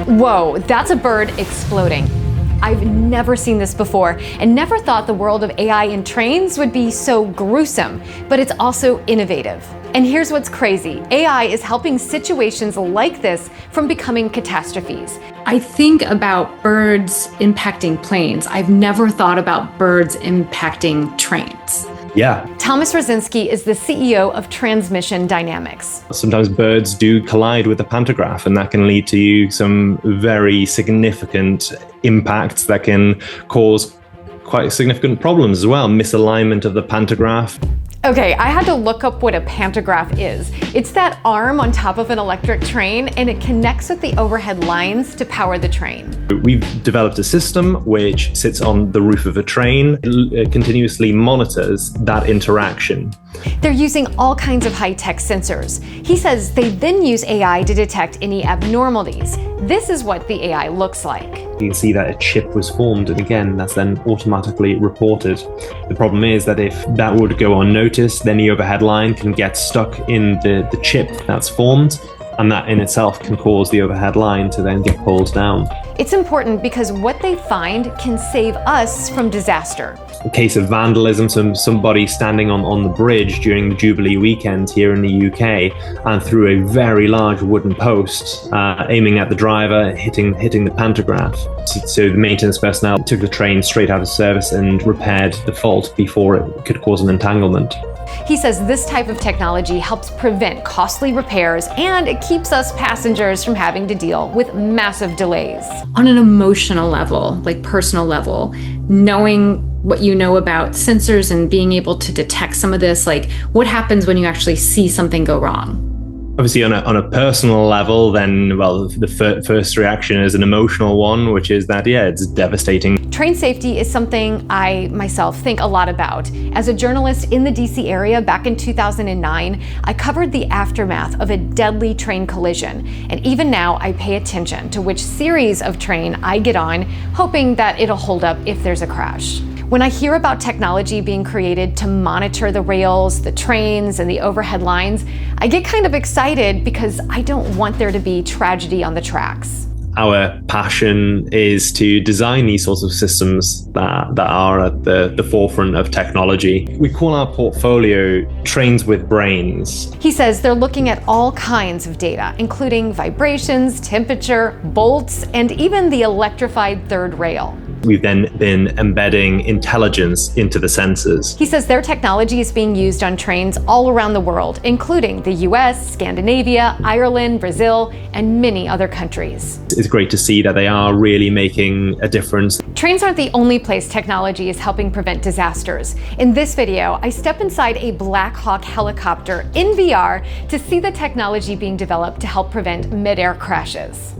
Whoa, that's a bird exploding. I've never seen this before and never thought the world of AI in trains would be so gruesome, but it's also innovative. And here's what's crazy. AI is helping situations like this from becoming catastrophes. I think about birds impacting planes. I've never thought about birds impacting trains. Yeah. Thomas Rosinski is the CEO of Transmission Dynamics. Sometimes birds do collide with the pantograph, and that can lead to some very significant impacts that can cause quite significant problems as well. Misalignment of the pantograph. Okay, I had to look up what a pantograph is. It's that arm on top of an electric train, and it connects with the overhead lines to power the train. We've developed a system which sits on the roof of a train. It continuously monitors that interaction. They're using all kinds of high-tech sensors. He says they then use AI to detect any abnormalities. This is what the AI looks like. You can see that a chip was formed, and again, that's then automatically reported. The problem is that if that would go unnoticed, then the overhead line can get stuck in the chip that's formed, and that in itself can cause the overhead line to then get pulled down. It's important because what they find can save us from disaster. A case of vandalism, somebody standing on the bridge during the Jubilee weekend here in the UK and threw a very large wooden post, aiming at the driver, hitting the pantograph. So the maintenance personnel took the train straight out of service and repaired the fault before it could cause an entanglement. He says this type of technology helps prevent costly repairs and it keeps us passengers from having to deal with massive delays. On an emotional level, like personal level, knowing what you know about sensors and being able to detect some of this, like what happens when you actually see something go wrong? Obviously, on a personal level, then, well, the first reaction is an emotional one, which is that, yeah, it's devastating. Train safety is something I myself think a lot about. As a journalist in the DC area back in 2009, I covered the aftermath of a deadly train collision. And even now, I pay attention to which series of train I get on, hoping that it'll hold up if there's a crash. When I hear about technology being created to monitor the rails, the trains, and the overhead lines, I get kind of excited because I don't want there to be tragedy on the tracks. Our passion is to design these sorts of systems that are at the forefront of technology. We call our portfolio Trains with Brains. He says they're looking at all kinds of data, including vibrations, temperature, bolts, and even the electrified third rail. We've then been embedding intelligence into the sensors. He says their technology is being used on trains all around the world, including the US, Scandinavia, Ireland, Brazil, and many other countries. It's great to see that they are really making a difference. Trains aren't the only place technology is helping prevent disasters. In this video, I step inside a Black Hawk helicopter in VR to see the technology being developed to help prevent mid-air crashes.